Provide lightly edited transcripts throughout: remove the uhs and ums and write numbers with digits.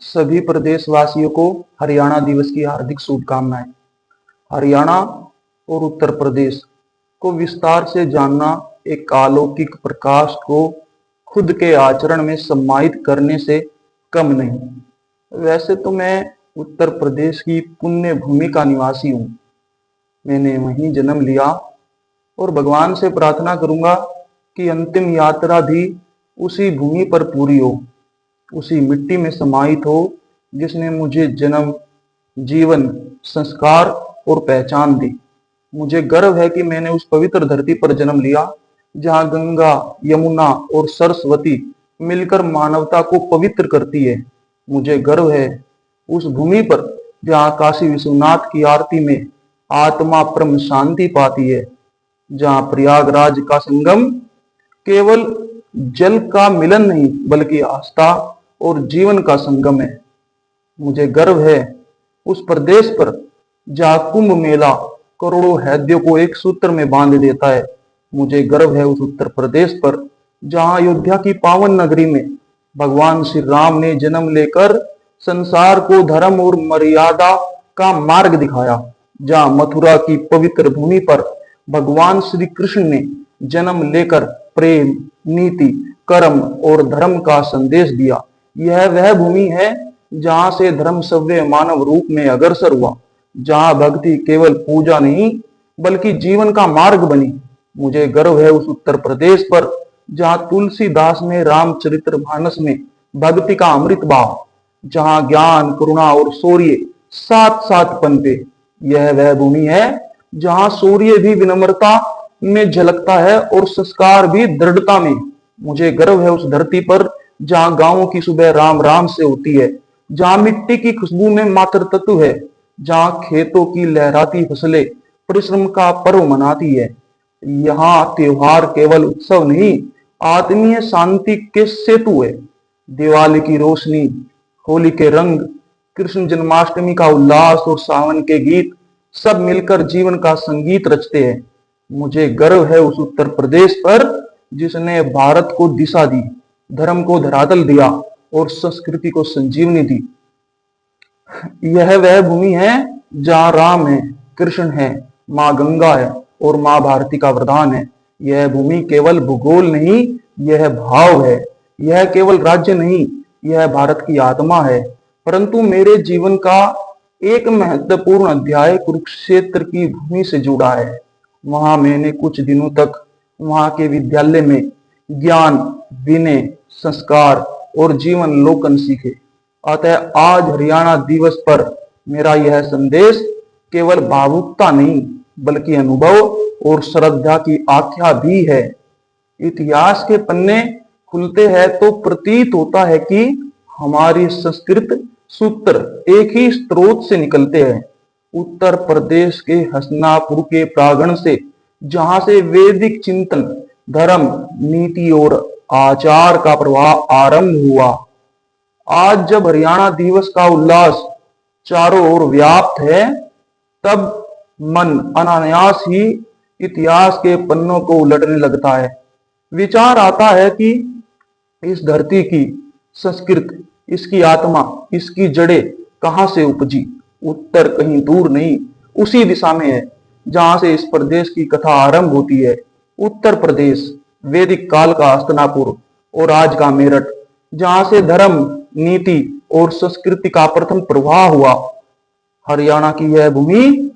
सभी प्रदेशवासियों को हरियाणा दिवस की हार्दिक शुभकामनाएं। हरियाणा और उत्तर प्रदेश को विस्तार से जानना एक अलौकिक प्रकाश को खुद के आचरण में सम्मानित करने से कम नहीं। वैसे तो मैं उत्तर प्रदेश की पुण्य भूमि का निवासी हूँ। मैंने वहीं जन्म लिया और भगवान से प्रार्थना करूंगा कि अंतिम यात्रा भी उसी भूमि पर पूरी हो, उसी मिट्टी में समाहित हो जिसने मुझे जन्म, जीवन, संस्कार और पहचान दी। मुझे गर्व है कि मैंने उस पवित्र धरती पर जन्म लिया जहां गंगा, यमुना और सरस्वती मिलकर मानवता को पवित्र करती है। मुझे गर्व है उस भूमि पर जहां काशी विश्वनाथ की आरती में आत्मा परम शांति पाती है, जहां प्रयागराज का संगम केवल जल का मिलन नहीं बल्कि आस्था और जीवन का संगम है। मुझे गर्व है उस प्रदेश पर जहां कुंभ मेला करोड़ों हैदियों को एक सूत्र में बांध देता है। मुझे गर्व है उस उत्तर प्रदेश पर जहां अयोध्या की पावन नगरी में भगवान श्री राम ने जन्म लेकर संसार को धर्म और मर्यादा का मार्ग दिखाया, जहां मथुरा की पवित्र भूमि पर भगवान श्री कृष्ण ने जन्म लेकर प्रेम, नीति, कर्म और धर्म का संदेश दिया। यह वह भूमि है जहां से धर्म सभ्य मानव रूप में अग्रसर हुआ, जहां भक्ति केवल पूजा नहीं बल्कि जीवन का मार्ग बनी। मुझे गर्व है उस उत्तर प्रदेश पर जहां तुलसीदास ने रामचरितमानस में भक्ति का अमृत बहा, जहां ज्ञान, करुणा और शौर्य साथ साथ पनपे। यह वह भूमि है जहां शौर्य भी विनम्रता में झलकता है और संस्कार भी दृढ़ता में। मुझे गर्व है उस धरती पर जहां गांवों की सुबह राम राम से होती है, जहां मिट्टी की खुशबू में मातृ तत्व है, जहां खेतों की लहराती फसलें परिश्रम का पर्व मनाती है। यहाँ त्योहार केवल उत्सव नहीं, आत्मीय शांति के सेतु है। दिवाली की रोशनी, होली के रंग, कृष्ण जन्माष्टमी का उल्लास और सावन के गीत सब मिलकर जीवन का संगीत रचते हैं। मुझे गर्व है उस उत्तर प्रदेश पर जिसने भारत को दिशा दी, धर्म को धरातल दिया और संस्कृति को संजीवनी दी। यह वह भूमि है जहां राम है, कृष्ण है, माँ गंगा है और माँ भारती का वरदान है। यह भूमि केवल भूगोल नहीं, यह भाव है। यह केवल राज्य नहीं, यह भारत की आत्मा है। परंतु मेरे जीवन का एक महत्वपूर्ण अध्याय कुरुक्षेत्र की भूमि से जुड़ा है। वहां मैंने कुछ दिनों तक वहां के विद्यालय में ज्ञान, विनय, संस्कार और जीवन लोकन सीखे। अतः आज हरियाणा दिवस पर मेरा यह संदेश केवल भावुकता नहीं बल्कि अनुभव और श्रद्धा की आख्या भी है। इतिहास के पन्ने खुलते हैं तो प्रतीत होता है कि हमारी संस्कृत सूत्र एक ही स्रोत से निकलते हैं, उत्तर प्रदेश के हसनापुर के प्रांगण से, जहां से वैदिक चिंतन, धर्म, नीति और आचार का प्रवाह आरंभ हुआ। आज जब हरियाणा दिवस का उल्लास चारों ओर व्याप्त है, तब मन अनायास ही इतिहास के पन्नों को उलटने लगता है। विचार आता है कि इस धरती की संस्कृति, इसकी आत्मा, इसकी जड़ें कहां से उपजी। उत्तर कहीं दूर नहीं, उसी दिशा में है जहां से इस प्रदेश की कथा आरंभ होती है। उत्तर प्रदेश वैदिक काल का हस्तिनापुर और आज का मेरठ, जहां से धर्म, नीति और संस्कृति का प्रथम प्रवाह हुआ। हरियाणा की यह भूमि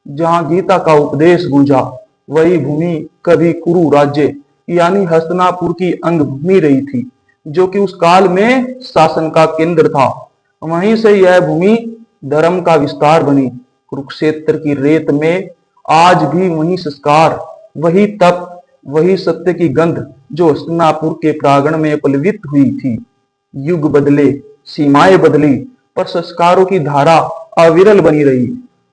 जहां गीता का उपदेश गूंजा, वही भूमि कभी कुरु राज्य यानी हस्तिनापुर की अंग भूमि रही थी, जो कि उस काल में शासन का केंद्र था। वहीं से यह भूमि धर्म का विस्तार बनी। कुरुक्षेत्र की रेत में आज भी वही संस्कार, वही तप, वही सत्य की गंध जो हस्तिनापुर के प्रांगण में पल्लवित हुई थी। युग बदले, सीमाएं बदली, पर संस्कारों की धारा अविरल बनी रही।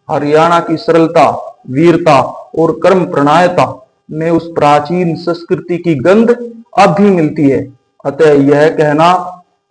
हरियाणा की सरलता, वीरता और कर्म प्रणायता में उस प्राचीन संस्कृति की गंध अब भी मिलती है। अतः यह कहना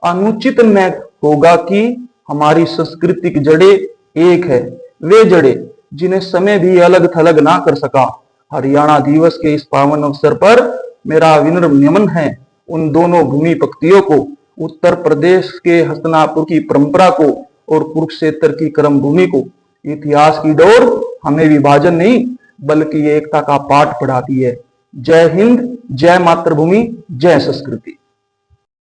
अनुचित न होगा कि हमारी सांस्कृतिक जड़ें एक है, वे जड़ें जिन्हें समय भी अलग थलग ना कर सका। हरियाणा दिवस के इस पावन अवसर पर मेरा विनम्र नमन है उन दोनों भूमि भक्तियों को, उत्तर प्रदेश के हस्तिनापुर की परंपरा को और कुरुक्षेत्र की कर्म भूमि को। इतिहास की डोर हमें विभाजन नहीं बल्कि एकता का पाठ पढ़ाती है। जय हिंद, जय मातृभूमि, जय संस्कृति।